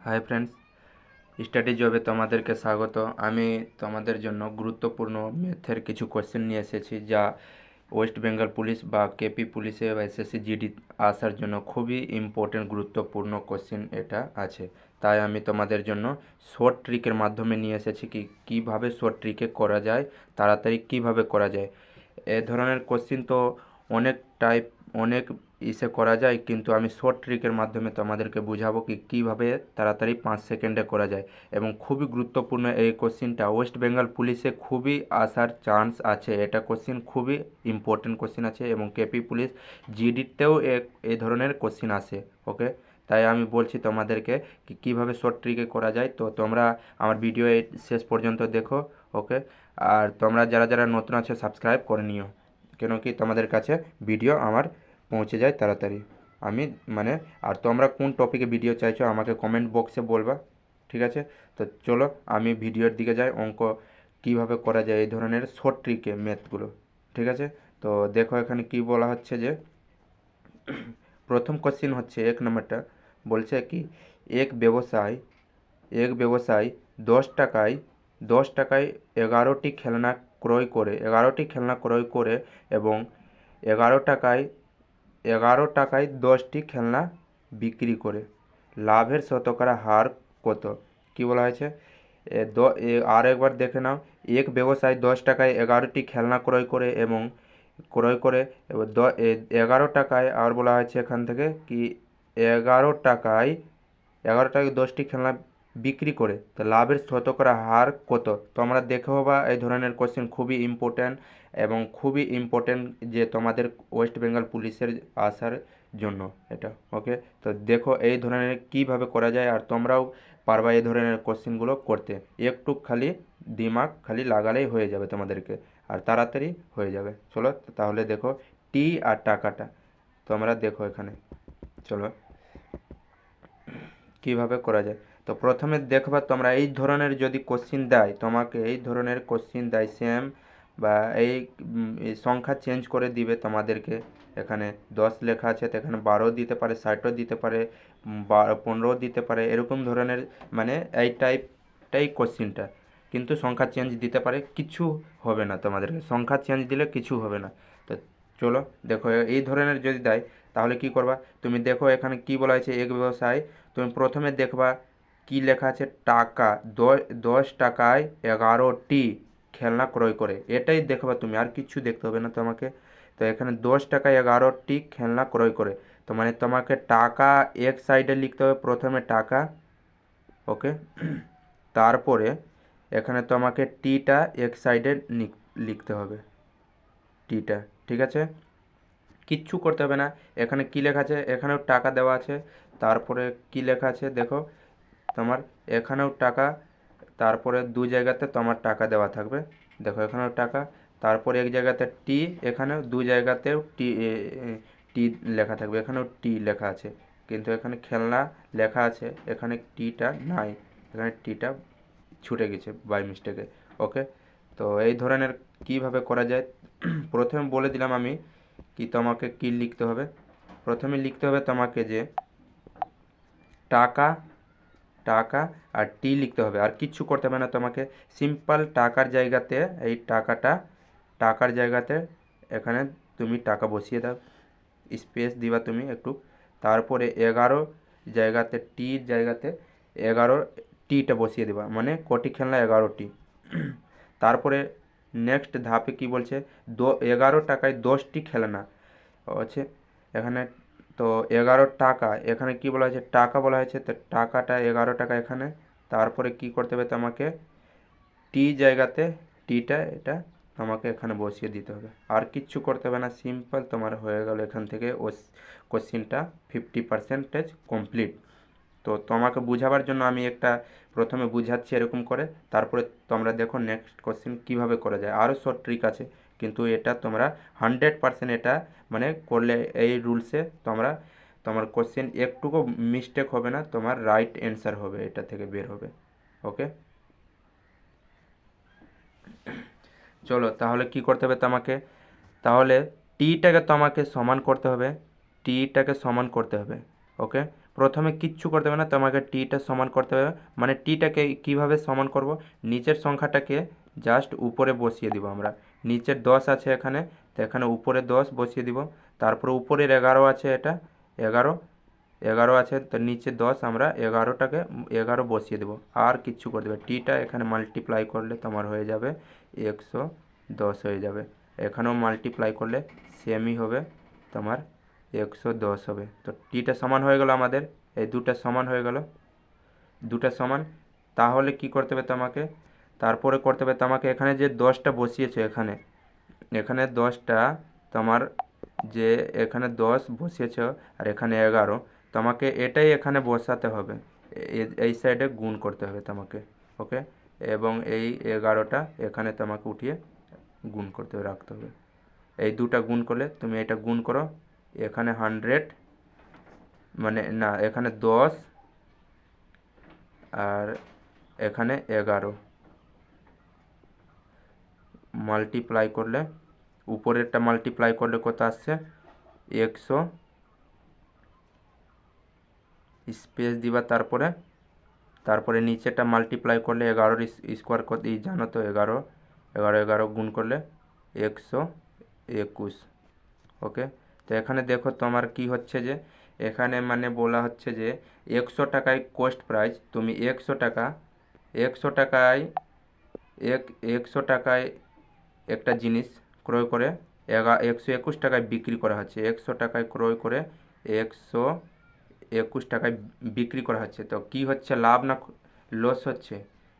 Hi friends, study জবে তোমাদেরকে স্বাগত। আমি তোমাদের জন্য গুরুত্বপূর্ণ ম্যাথের কিছু কোশ্চেন নিয়ে এসেছি, যা ওয়েস্ট বেঙ্গল পুলিশ বা কেপি পুলিশে বা এসএসসি জিডি আসার জন্য খুবই ইম্পর্টেন্ট গুরুত্বপূর্ণ কোশ্চেন এটা আছে। তাই আমি তোমাদের জন্য শর্ট ট্রিকের মাধ্যমে নিয়ে এসেছি কীভাবে শর্ট ট্রিকে করা যায়, তাড়াতাড়ি কিভাবে করা যায়। এ ধরনের কোশ্চেন তো অনেক ইসে করা যায়, কিন্তু আমি শর্ট ট্রিকের মাধ্যমে তোমাদেরকে বুঝাবো কীভাবে তাড়াতাড়ি 5 সেকেন্ডে করা যায়। এবং খুবই গুরুত্বপূর্ণ এই কোশ্চেনটা, ওয়েস্ট বেঙ্গল পুলিশে খুবই আসার চান্স আছে। এটা কোশ্চেন খুবই ইম্পর্টেন্ট কোশ্চেন আছে, এবং কেপি পুলিশ জিডিতেও এই ধরনের কোশ্চেন আসে। ওকে, তাই আমি বলছি তোমাদেরকে কীভাবে শর্ট ট্রিকে করা যায়। তো তোমরা আমার ভিডিও শেষ পর্যন্ত দেখো। ওকে, আর তোমরা যারা যারা নতুন আছে সাবস্ক্রাইব করে নিও, কেন কি তোমাদের কাছে ভিডিও আমার পৌঁছে যায় তাড়াতাড়ি। আর তোমরা কোন টপিকে ভিডিও চাইছো আমাকে কমেন্ট বক্সে বলবা, ঠিক আছে? তো চলো আমি ভিডিওর দিকে যাই, অঙ্ক কিভাবে করা যায় এই ধরনের শর্ট ট্রিকে ম্যাথগুলো, ঠিক আছে? তো দেখো এখানে কি বলা হচ্ছে যে প্রথম কোশ্চিন হচ্ছে 1 নম্বরটা, বলছে কি এক ব্যবসায়ী 10 টাকায় 11টি খেলনা ক্রয় করে এবং 11 টাকায় 10টি খেলনা বিক্রি করে। লাভের শতকরা হার কত? কি বলা হয়েছে? আর একবার দেখে নাও। এক ব্যবসায়ী 10 টাকায় 11টি খেলনা ক্রয় করে এবং 11 টাকায়, আর বলা হয়েছে এখান থেকে কি 11 টাকায় 10টি খেলনা বিক্রি করে, তো লাভের শতকরা হার কত? তোমরা দেখো বা এই ধরনের কোশ্চেন খুবই ইম্পর্ট্যান্ট, এবং খুবই ইম্পর্ট্যান্ট যে তোমাদের ওয়েস্ট বেঙ্গল পুলিশের আসার জন্য এটা। ওকে, তো দেখো এই ধরনের কিভাবে করা যায়, আর তোমরাও পারবা এই ধরনের কোশ্চেনগুলো করতে। একটু খালি দিমাগ খালি লাগালেই হয়ে যাবে তোমাদেরকে, আর তাড়াতাড়ি হয়ে যাবে। চলো তাহলে দেখো টি আর টাকাটা তোমরা দেখো এখানে। চলো কিভাবে করা যায়। তো প্রথমে দেখবা তোমরা এই ধরনের যদি কোশ্চিন দেয়, তোমাকে এই ধরনের কোশ্চিন দেয় সেম, বা এই সংখ্যা চেঞ্জ করে দিবে তোমাদেরকে। এখানে 10 লেখা আছে, তো এখানে 12 দিতে পারে, 60ও দিতে পারে, 15ও দিতে পারে, এরকম ধরনের এই টাইপটাই কোশ্চিনটা। কিন্তু সংখ্যা চেঞ্জ দিতে পারে, কিছু হবে না তোমাদেরকে, সংখ্যা চেঞ্জ দিলে কিছু হবে না। তো চলো দেখো এই ধরনের যদি দেয় তাহলে কি করবা। তুমি দেখো এখানে কি বলা হয়েছে, এক ব্যবসায়। তুমি প্রথমে দেখবা কি লেখা আছে, টাকা 10 টাকায় 11টি খেলনা ক্রয় করে, এটাই দেখবা তুমি, আর কিছু দেখতে হবে না তোমাকে। তো এখানে 10 টাকায় 11টি খেলনা ক্রয় করে, তো তোমাকে টাকা এক সাইডে লিখতে হবে, প্রথমে টাকা। ওকে, তারপরে এখানে তোমাকে টিটা এক সাইডে লিখতে হবে, টিটা, ঠিক আছে? কিচ্ছু করতে হবে না। এখানে কি লেখা আছে, এখানেও টাকা দেওয়া আছে, তারপরে কি লেখা আছে দেখো তোমার, এখানেও টাকা, তারপরে দু জায়গাতে তোমার টাকা দেওয়া থাকবে। দেখো এখানেও টাকা, তারপরে এক জায়গাতে টি, এখানেও দু জায়গাতেও টি, টি লেখা থাকবে, এখানেও টি লেখা আছে, কিন্তু এখানে খেলনা লেখা আছে, এখানে টিটা নাই, এখানে টিটা ছুটে গেছে বাই মিস্টেকে। ওকে, তো এই ধরনের কিভাবে করা যায় প্রথমে বলে দিলাম আমি তোমাকে কি লিখতে হবে। প্রথমে লিখতে হবে তোমাকে যে টাকা, টাকা আর টি লিখতে হবে, আর কিচ্ছু করতে হবে না তোমাকে। সিম্পল টাকার জায়গাতে টাকার জায়গাতে এখানে তুমি টাকা বসিয়ে দাও, স্পেস দিবা তুমি একটু, তারপরে 11 জায়গাতে টির জায়গাতে 11 টিটা বসিয়ে দেবা, কোটি খেলনা 11টি। তারপরে নেক্সট ধাপে কি বলছে, 11 টাকায় 10টি খেলনা আছে এখানে। তো 11 টাকা, এখানে কি বলা হয়েছে, টাকা বলা হয়েছে, তো টাকাটা 11 টাকা এখানে। তারপরে কি করতে হবে তোমাকে, টি জায়গাতে টিটা এটা তোমাকে এখানে বসিয়ে দিতে হবে, আর কিচ্ছু করতে হবে না। সিম্পল তোমার হয়ে গেল এখান থেকে ওই কোশ্চিনটা 50% কমপ্লিট। তো তোমাকে বুঝাবার জন্য আমি একটা প্রথমে বুঝাচ্ছি এরকম করে, তারপরে তোমরা দেখো নেক্সট কোশ্চেন কীভাবে করা যায়। আরও শর্ট ট্রিক আছে, কিন্তু এটা তোমরা 100% এটা করলে এই রুলসে তোমার কোশ্চেন একটুকু মিস্টেক হবে না, তোমার রাইট অ্যান্সার হবে, এটা থেকে বের হবে। ওকে, চলো তাহলে কি করতে হবে তোমাকে, তাহলে টিটাকে তোমাকে সমান করতে হবে, টিটাকে সমান করতে হবে। ওকে, প্রথমে কিচ্ছু করতে হবে না, তোমাকে টিটা সমান করতে হবে। মানে টিটাকে কীভাবে সমান করব, নিচের সংখ্যাটাকে জাস্ট উপরে বসিয়ে দিব আমরা। নিচের 10 আছে এখানে, তো এখানে উপরে 10 বসিয়ে দিব। তারপরে উপরের 11 আছে, এটা 11, 11 আছে, তো নিচে 10, আমরা 11টাকে 11 বসিয়ে দেবো। আর কিচ্ছু করে দেবে, টিটা এখানে মাল্টিপ্লাই করলে তোমার হয়ে যাবে 110 হয়ে যাবে। এখানেও মাল্টিপ্লাই করলে সেমই হবে, তোমার 110 হবে। তো টিটা সমান হয়ে গেল আমাদের, এই দুটা সমান হয়ে গেল, দুটা সমান। তাহলে কি করতে হবে তোমাকে, তারপরে করতে হবে তোমাকে এখানে যে 10টা বসিয়েছো, এখানে এখানে 10টা তোমার, যে এখানে 10 বসিয়েছ আর এখানে 11, তোমাকে এটাই এখানে বসাতে হবে, এই সাইডে গুণ করতে হবে তোমাকে। ওকে, এবং এই 11টা এখানে তোমাকে উঠিয়ে গুণ করতে হবে, রাখতে হবে। এই দুটা গুণ করলে তুমি এটা গুণ করো, এখানে 100, মানে না, এখানে 10 আর এখানে 11 মাল্টিপ্লাই করলে, উপরেরটা মাল্টিপ্লাই করলে কত আসছে, 100 স্পেস দিবা, তারপরে তারপরে নিচেটা মাল্টিপ্লাই করলে 11 স্কোয়ার কত জানো তো, 11, 11, 11 গুণ করলে 121। ওকে, তো এখানে দেখো তোমার কি হচ্ছে, যে এখানে মানে বলা হচ্ছে যে 100 টাকায় কস্ট প্রাইস, তুমি 100 টাকা, 100 টাকায় 100 টাকায় একটা জিনিস ক্রয় করে 121 টাকায় বিক্রি করা হচ্ছে, 100 টাকায় ক্রয় করে 121 টাকায় বিক্রি করা হচ্ছে। তো কি হচ্ছে, লাভ না লস হচ্ছে?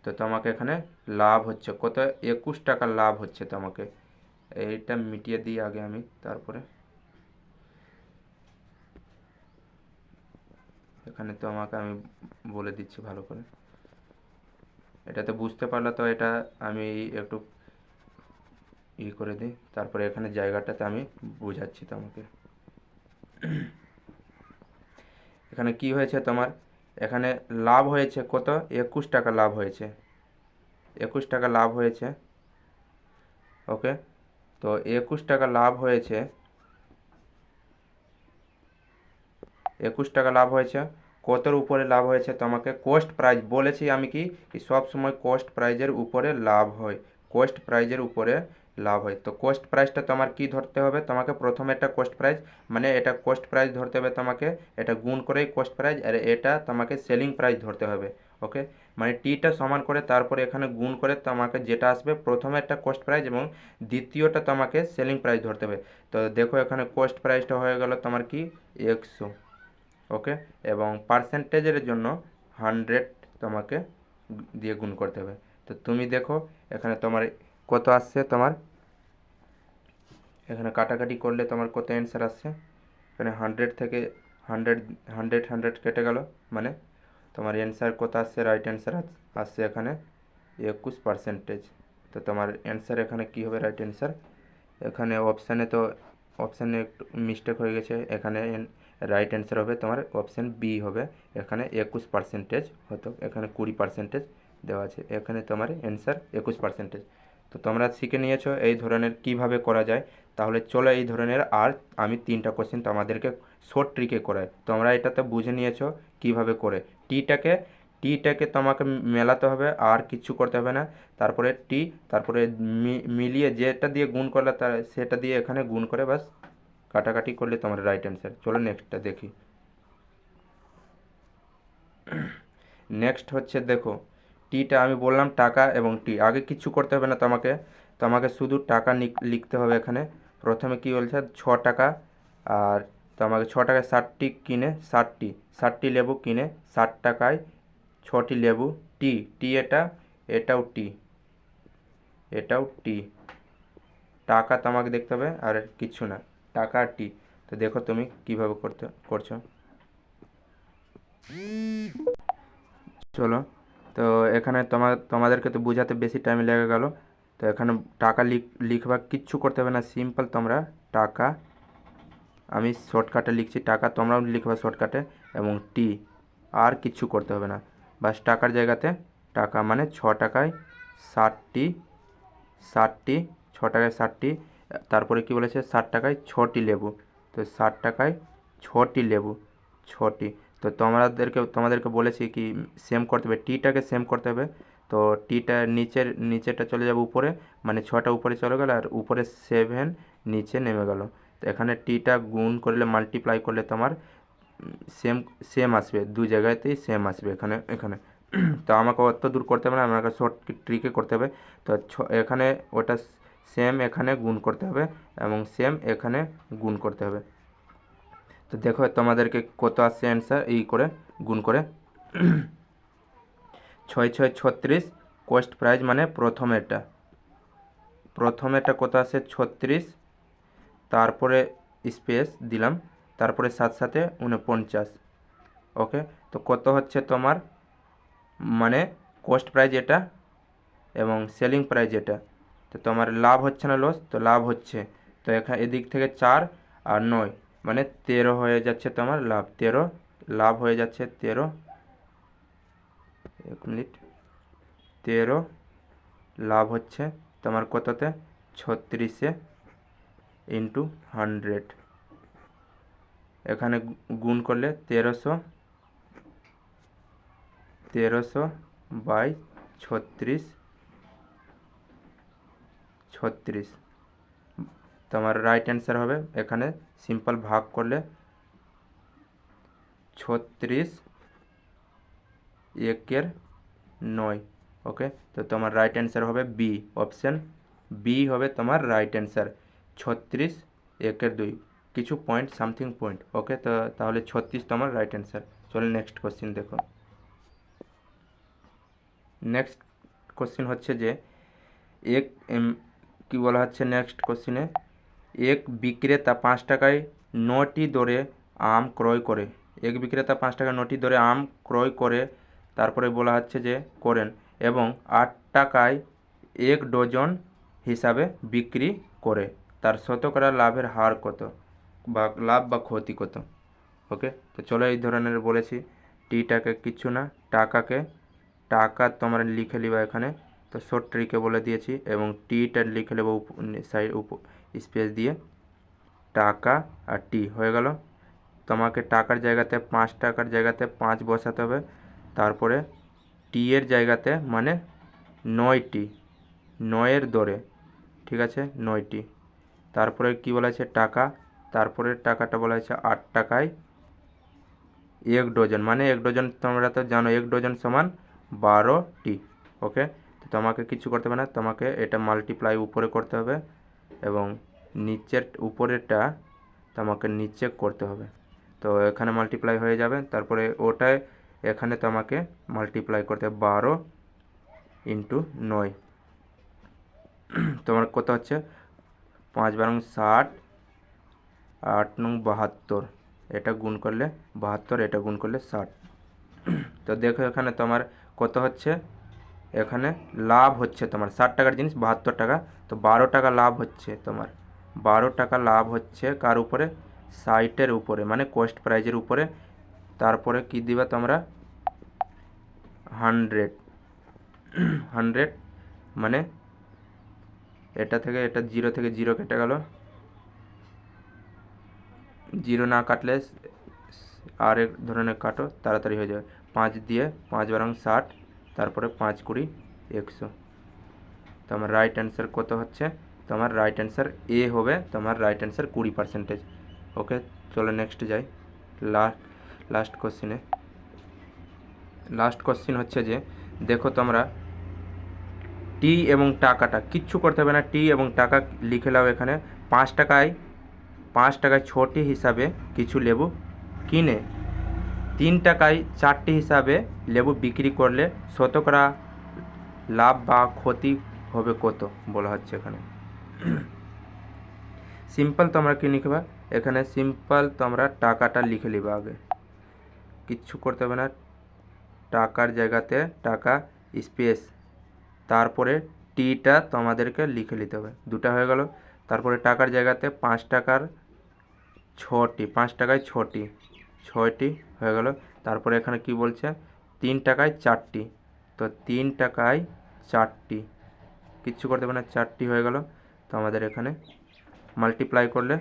তো তোমাকে এখানে লাভ হচ্ছে কত, 21 টাকা লাভ হচ্ছে তোমাকে। এইটা মিটিয়ে দিই আগে আমি, তারপরে এখানে তো আমাকে আমি বলে দিচ্ছি ভালো করে, এটাতে বুঝতে পারলে তো এটা আমি একটু করে দিই, তারপরে এখানে জায়গাটাতে আমি বুঝাচ্ছি তোমাকে। এখানে কি হয়েছে তোমার, এখানে লাভ হয়েছে কত, 21 টাকা লাভ হয়েছে, 21 টাকা লাভ হয়েছে। ওকে, তো 21 টাকা লাভ হয়েছে, 21 টাকা লাভ হয়েছে। কতর উপরে লাভ হয়েছে, তোমাকে কোস্ট প্রাইস বলেছি আমি কি সব সময় কোস্ট প্রাইজের উপরে লাভ হয়, কোস্ট প্রাইজের উপরে লাভ হয়। তো কোস্ট প্রাইসটা তোমার কি ধরতে হবে, তোমাকে প্রথমে একটা কোস্ট প্রাইস, মানে এটা কোস্ট প্রাইস ধরতে হবে তোমাকে, এটা গুণ করেই কোস্ট প্রাইস, আর এটা তোমাকে সেলিং প্রাইস ধরতে হবে। ওকে, মানে টিটা সমান করে তারপরে এখানে গুণ করে তোমাকে যেটা আসবে, প্রথমে একটা কোস্ট প্রাইস এবং দ্বিতীয়টা তোমাকে সেলিং প্রাইস ধরতে হবে। তো দেখো এখানে কোস্ট প্রাইসটা হয়ে গেল তোমার কি 100। ওকে, এবং পার্সেন্টেজের জন্য 100 তোমাকে দিয়ে গুণ করতে হবে। তো তুমি দেখো এখানে তোমার কত আসছে, তোমার এখানে কাটাকাটি করলে তোমার কত অ্যান্সার আসছে, এখানে 100 থেকে 100, 100, 100 কেটে গেল, মানে তোমার অ্যান্সার কত আসছে, রাইট অ্যান্সার আসছে এখানে 21%। তো তোমার অ্যান্সার এখানে কি হবে, রাইট অ্যান্সার, এখানে অপশানে তো অপশানে একটু মিস্টেক হয়ে গেছে, এখানে রাইট অ্যান্সার হবে তোমার অপশান বি হবে, এখানে 21% হতো, এখানে 20% দেওয়া আছে, এখানে তোমার অ্যান্সার 21%। তো তোমরা শিখে নিয়েছো এই ধরনের কিভাবে করা যায়। তাহলে চলো এই ধরনের আর আমি 3টা কোশ্চেন তোমাদেরকে শর্ট ট্রিকে করাই, তোমরা এটাতে বুঝে নিয়েছো কিভাবে করে টিটাকে টিটাকে তোমাকে মেলাতে হবে, আর কিছু করতে হবে না। তারপরে টি, তারপরে মিলিয়ে যেটা দিয়ে গুণ করলে তার সেটা দিয়ে এখানে গুণ করে বাস কাটাকাটি করলে তোমার রাইট অ্যান্সার। চলো নেক্সটটা দেখি। নেক্সট হচ্ছে দেখো, টিটা আমি বললাম টাকা এবং টি, আগে কিছু করতে হবে না তোমাকে, তোমাকে শুধু টাকা লিখতে হবে এখানে। প্রথমে কি বলছে, 6 টাকা, আর তোমাকে 6 টাকায় 60টি কিনে, 60টি লেবু কিনে 60 টাকায় 6টি লেবু, টি টি এটা, এটাও টি, এটাও টি, টাকা তোমাকে দেখতে হবে আর কিছু না, টাকা আর টি। তো দেখো তুমি কিভাবে করছো। চলো, তো এখানে তোমাদেরকে তো বোঝাতে বেশি টাইম লেগে গেল। তো এখানে টাকা লিখবা, কিচ্ছু করতে হবে না, সিম্পল তোমরা টাকা, আমি শর্টকাটে লিখছি টাকা, তোমরাও লিখবা শর্টকাটে, এবং টি, আর কিচ্ছু করতে হবে না, বাস টাকার জায়গাতে টাকা, মানে 6 টাকায় 60টি, 60টি, 6 টাকায় 60টি, তারপরে কি বলেছে 60 টাকায় 6টি লেবু, তো 60 টাকায় 6টি লেবু, 6টি। তো তোমাদেরকে বলেছি কি সেম করতে হবে, টিটাকে সেম করতে হবে। তো টিটা নিচেটা চলে যাবে উপরে, মানে 6টা উপরে চলে গেল আর উপরে 7 নিচে নেমে গেল। তো এখানে টিটা গুণ করলে মাল্টিপ্লাই করলে তোমার সেম সেম আসবে, দু জায়গাতেই সেম আসবে এখানে এখানে। তো আমাকে অত দূর করতে হবে না, আমাকে শর্ট ট্রিকে করতে হবে। তো এখানে ওটা সেম এখানে গুণ করতে হবে এবং সেম এখানে গুণ করতে হবে। তো দেখো তোমাদেরকে কত আসছে অ্যান্সার এই করে গুণ করে। 6 6 36 কোস্ট প্রাইস মানে প্রথমেরটা কত আসে 36, তারপরে স্পেস দিলাম, তারপরে সাথে 49। ওকে, তো কত হচ্ছে তোমার মানে কোস্ট প্রাইস এটা এবং সেলিং প্রাইস এটা। তো তোমার লাভ হচ্ছে না লস, তো লাভ হচ্ছে। তো এখানে এদিক থেকে 4 আর 9 মানে 13 হয়ে যাচ্ছে তোমার লাভ, 13 লাভ হয়ে যাচ্ছে 13, 1 মিনিট, 13 লাভ হচ্ছে তোমার কততে 36 ইন্টু 100। এখানে গুণ করলে 1300 বাই 36 তোমার রাইট অ্যান্সার হবে। এখানে সিম্পল ভাগ করলে 36 একের 9। ওকে, তো তোমার রাইট অ্যান্সার হবে বি, অপশান বি হবে তোমার রাইট অ্যান্সার, 36 একের 2, কিছু পয়েন্ট সামথিং পয়েন্ট। ওকে, তো তাহলে 36 তোমার রাইট অ্যান্সার। চলো নেক্সট কোশ্চিন দেখো। নেক্সট কোশ্চিন হচ্ছে যে এক কি বলা হচ্ছে নেক্সট কোশ্চিনে, এক বিক্রেতা 5 টাকায় 9টি দরে আম ক্রয় করে। এক বিক্রেতা 5 টাকায় 9টি দরে আম ক্রয় করে, তারপরে বলা হচ্ছে যে করেন এবং 8 টাকায় 1 ডজন হিসাবে বিক্রি করে, তার শতকরা লাভের হার কত বা লাভ বা ক্ষতি কত। ওকে, তো চলো এই ধরনের বলেছি, টিটাকে কিচ্ছু না, টাকা তোমরা লিখে নিবা এখানে। তো শর্ট ট্রিকে বলে দিয়েছি এবং টিটা লিখে নেবো সাইড স্পেস দিয়ে, টাকা আর টি হয়ে গেল। তোমাকে টাকার জায়গাতে 5 টাকার জায়গাতে 5 বসাতে হবে, তারপরে টি এর জায়গাতে মানে 9টি, 9এর দরে, ঠিক আছে 9টি, তারপরে কি বলা আছে টাকা, তারপরে টাকাটা বলা হয়েছে 8 টাকায় 1 ডজন, মানে 1 ডজন তোমরা তো জানো 1 ডজন সমান 12টি। ওকে, তো তোমাকে কিছু করতে হবে না, তোমাকে এটা মাল্টিপ্লাই উপরে করতে হবে এবং উপরেরটা তোমাকে নিচে করতে হবে। তো এখানে মাল্টিপ্লাই হয়ে যাবে, তারপরে ওটায় এখানে তোমাকে মাল্টিপ্লাই করতে হবে 12 ইন্টু 9। তোমার কত হচ্ছে 5 12 60, 8 9 72, এটা গুণ করলে 72, এটা গুণ করলে 60। তো দেখো এখানে তোমার কত হচ্ছে, এখানে লাভ হচ্ছে তোমার 60 টাকার জিনিস 72 টাকা, তো 12 টাকা লাভ হচ্ছে তোমার, 12 টাকা লাভ হচ্ছে কার উপরে, 60-এর উপরে মানে কোস্ট প্রাইজের উপরে। তারপরে কি দিবা তোমরা 100, 100 মানে এটা থেকে এটা 0 থেকে 0 কেটে গেল, 0 না কাটলে আর এক ধরনের কাটো, তাড়াতাড়ি হয়ে যাবে। 5 দিয়ে 5 12 60, তারপরে 5 20 100। তোমার রাইট অ্যান্সার কত হচ্ছে, তোমার রাইট অ্যান্সার এ হবে, তোমার রাইট অ্যান্সার 20%। ওকে, চলো নেক্সট যাই লাস্ট কোশ্চিনে। লাস্ট কোশ্চিন হচ্ছে যে দেখো তোমরা টি এবং টাকাটা কিচ্ছু করতে হবে না, টি এবং টাকা লিখে নাও এখানে। 5 টাকায় 6টি হিসাবে কিছু লেবু কিনে 3 টাকায় 4টি হিসাবে লেবু বিক্রি করলে শতকরা লাভ বা ক্ষতি হবে কত বলা হচ্ছে এখানে। সিম্পল তোমরা কি লিখবা এখানে, সিম্পল তোমরা টাকাটা লিখে নিবা আগে, কিচ্ছু করতে হবে না। টাকার জায়গাতে টাকা স্পেস, তারপরে টিটা তোমাদেরকে লিখে নিতে হবে, দুটা হয়ে গেল। তারপরে টাকার জায়গাতে 5 টাকার 6টি, 5 টাকায় 6টি হয়ে গেল। তারপরে এখানে কি বলছে 3 টাকায় 4টি, তো 3 টাকায় 4টি, কিচ্ছু করতে হবে না, 4টি হয়ে গেল। তো আমাদের এখানে মাল্টিপ্লাই করলে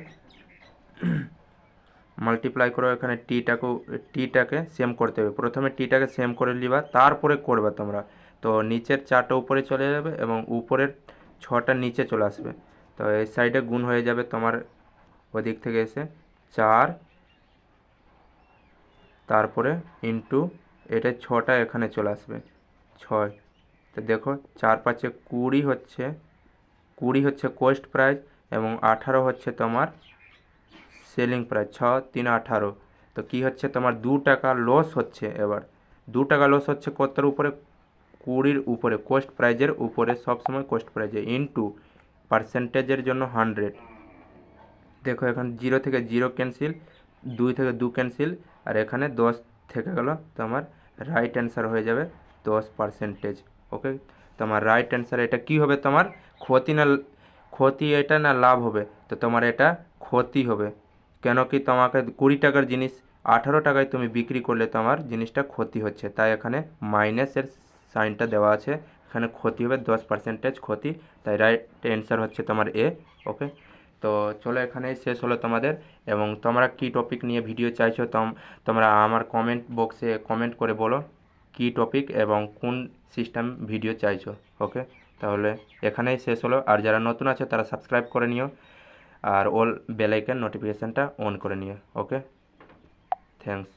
মাল্টিপ্লাই করো, এখানে টিটাকে সেম করতে হবে। প্রথমে টিটাকে সেম করে নিবা, তারপরে করবে তোমরা। তো নিচের 4টা উপরে চলে যাবে এবং উপরের 6টা নিচে চলে আসবে। তো এই সাইডে গুণ হয়ে যাবে তোমার ওদিক থেকে এসে 4, তারপরে ইন্টু এটা 6টা এখানে চলে আসবে 6। তো দেখো 4 5 20 হচ্ছে, 20 হচ্ছে কোস্ট প্রাইস এবং 18 হচ্ছে তোমার সেলিং প্রাইস। 6 3 18। তো কি হচ্ছে তোমার 2 টাকা লস হচ্ছে। এবার 2 টাকা লস হচ্ছে কতটার উপরে? 20-র উপরে, কোস্ট প্রাইজের উপরে, সবসময় কোস্ট প্রাইজে ইন্টু পার্সেন্টেজের জন্য 100। দেখো এখন 0 থেকে 0 ক্যান্সেল, 2 থেকে 2 ক্যান্সেল, আর এখানে 10 থেকে গেল। তো আমার রাইট অ্যান্সার হয়ে যাবে 10%। ওকে, তোমার রাইট অ্যান্সার এটা কি হবে? তোমার ক্ষতি এটা না লাভ হবে? তো তোমার এটা ক্ষতি হবে। কেন কি তোমাকে 20 টাকার জিনিস 18 টাকায় তুমি বিক্রি করলে তোমার জিনিসটা ক্ষতি হচ্ছে, তাই এখানে মাইনাসের সাইনটা দেওয়া আছে। এখানে ক্ষতি হবে 10% ক্ষতি, তাই রাইট অ্যান্সার হচ্ছে তোমার এ। ওকে, তো চলো এখানেই শেষ হলো তোমাদের। এবং তোমরা কি টপিক নিয়ে ভিডিও চাইছো তোমরা আমার কমেন্ট বক্সে কমেন্ট করে বলো কি টপিক এবং কোন সিস্টেম ভিডিও চাইছো। ওকে, তাহলে এখানেই শেষ হলো। আর যারা নতুন আছে তারা সাবস্ক্রাইব করে নিও আর অল বেল আইকন নোটিফিকেশানটা অন করে নিও। ওকে, থ্যাঙ্কস।